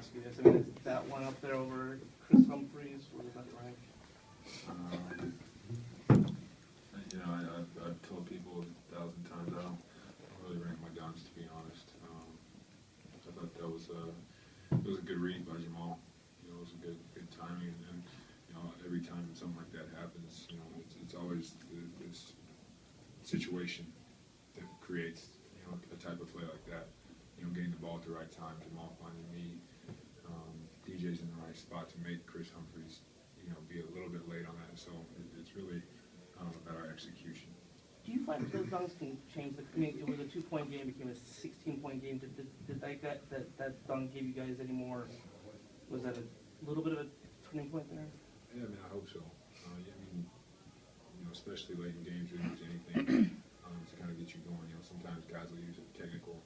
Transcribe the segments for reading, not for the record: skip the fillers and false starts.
ask you this. I mean, is that one up there over Chris Humphries? Where does that rank? You know, I've told people 1,000 times I don't really rank my guns, to be honest. I thought that was it was a good read by Jamal. You know, it was a good timing, and you know, every time something like that happens, you know, it's always this situation that creates, you know, a type of play like that. You know, getting the ball at the right time, Jamal finding me, DJ's in the right spot to make Chris Humphries, you know, be a little bit late on that. So it's really about our execution. Do you find that those dunks can change the? I mean, it was a 2-point game, became a 16-point game. Did that dunk give you guys any more? Was that a little bit of a turning point there? Yeah, I mean, I hope so. Yeah, I mean, you know, especially late in games, you use anything to kind of get you going. You know, sometimes guys will use a technical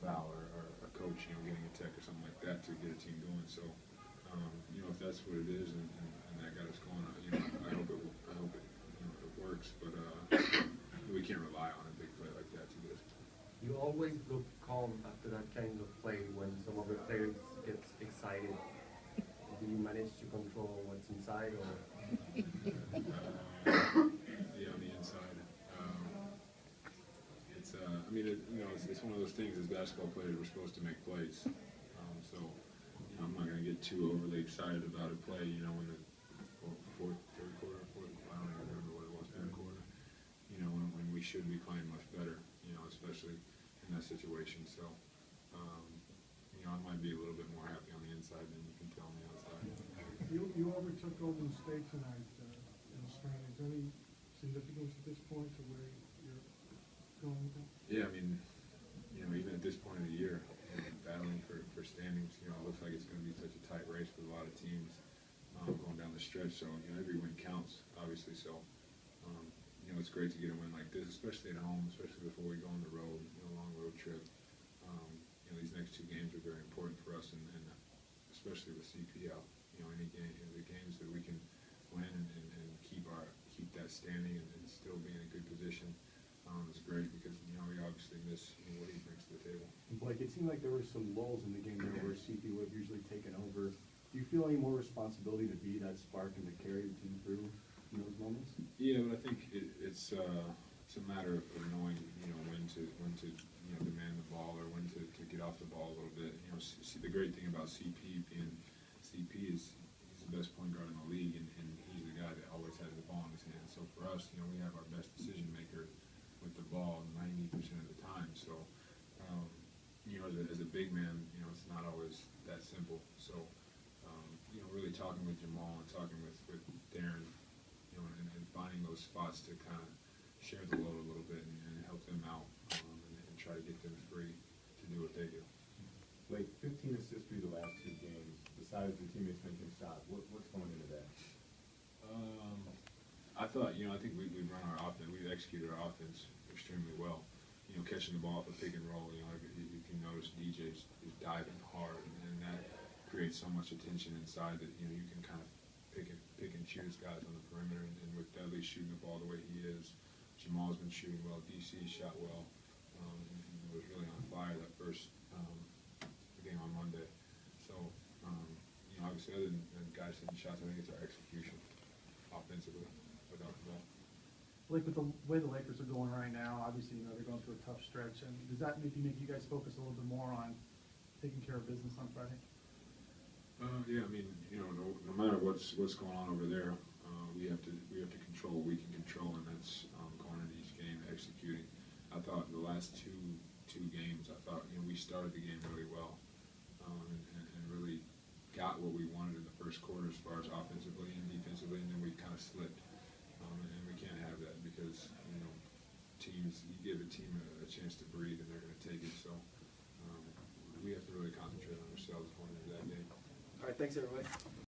foul or a coach, you know, getting a tech or something like that to get a team going. So, you know, if that's what it is and that got us going, you know, I hope it, you know, it works. But we can't rely on a big play like that to get us. You always look calm after that kind of play when some of the players get excited. Do you manage to control what's inside, or? Yeah, on the inside. I mean, you know, it's one of those things. As basketball players, we're supposed to make plays. So, you know, I'm not going to get too overly excited about a play. You know, in the third quarter, I don't even remember what it was, third quarter. You know, when we should be playing much better. You know, especially in that situation. So, you know, I might be a little bit more happy on the inside than you can tell on the outside. You overtook Golden State tonight in the strand. Is there any significance at this point to where you're going with that? Yeah, I mean, you know, even at this point of the year, you know, battling for standings, you know, it looks like it's going to be such a tight race with a lot of teams going down the stretch. So, you know, every win counts, obviously. So, you know, it's great to get a win like this, especially at home, especially before we go on the road, you know, long road trip. You know, these next two games are very important for us, and especially with CP out. You know, any game, the games that we can win and keep that standing and still be in a good position. It's great because, you know, we obviously miss, you know, what he brings to the table. Blake, it seemed like there were some lulls in the game there where CP would have usually taken over. Do you feel any more responsibility to be that spark and to carry the team through in those moments? Yeah, but I think it's a matter of knowing, you know, when to you know, demand the ball or when to get off the ball a little bit. You know, see, the great thing about CP is he's the best point guard in the league, and he's the guy that always has the ball in his hand. So for us, you know, we have our best decision maker with the ball 90% of the time. So, you know, as a big man, you know, it's not always that simple. So, you know, really talking with Jamal and talking with Darren, you know, and finding those spots to kind of share the load a little bit and help them out and try to get them free to do what they do. Like 15 assists through the last two games. Besides the teammates making shots, what's going into that? I thought, you know, I think we've run our offense, we've executed our offense extremely well. You know, catching the ball off a pick and roll, you know, you can notice DJ is diving hard, and that creates so much attention inside that, you know, you can kind of pick and choose guys on the perimeter, and with Dudley shooting the ball the way he is, Jamal's been shooting well, DC shot well, and was really on fire that first game on Monday. So, you know, obviously other than guys hitting shots, I think it's our execution offensively without the ball. Like with the way the Lakers are going right now, obviously, you know, they're going through a tough stretch, and does that make you guys focus a little bit more on taking care of business on Friday? Yeah, I mean, you know, no matter what's going on over there, we have to control what we can control, and that's going into each game, executing. I thought the last two games, I thought, you know, we started the game really well, and really got what we wanted in the first quarter as far as offensively and defensively, and then we kind of slipped. And we can't have that because, you know, you give a team a chance to breathe and they're going to take it. So we have to really concentrate on ourselves going into that game. All right, thanks everybody.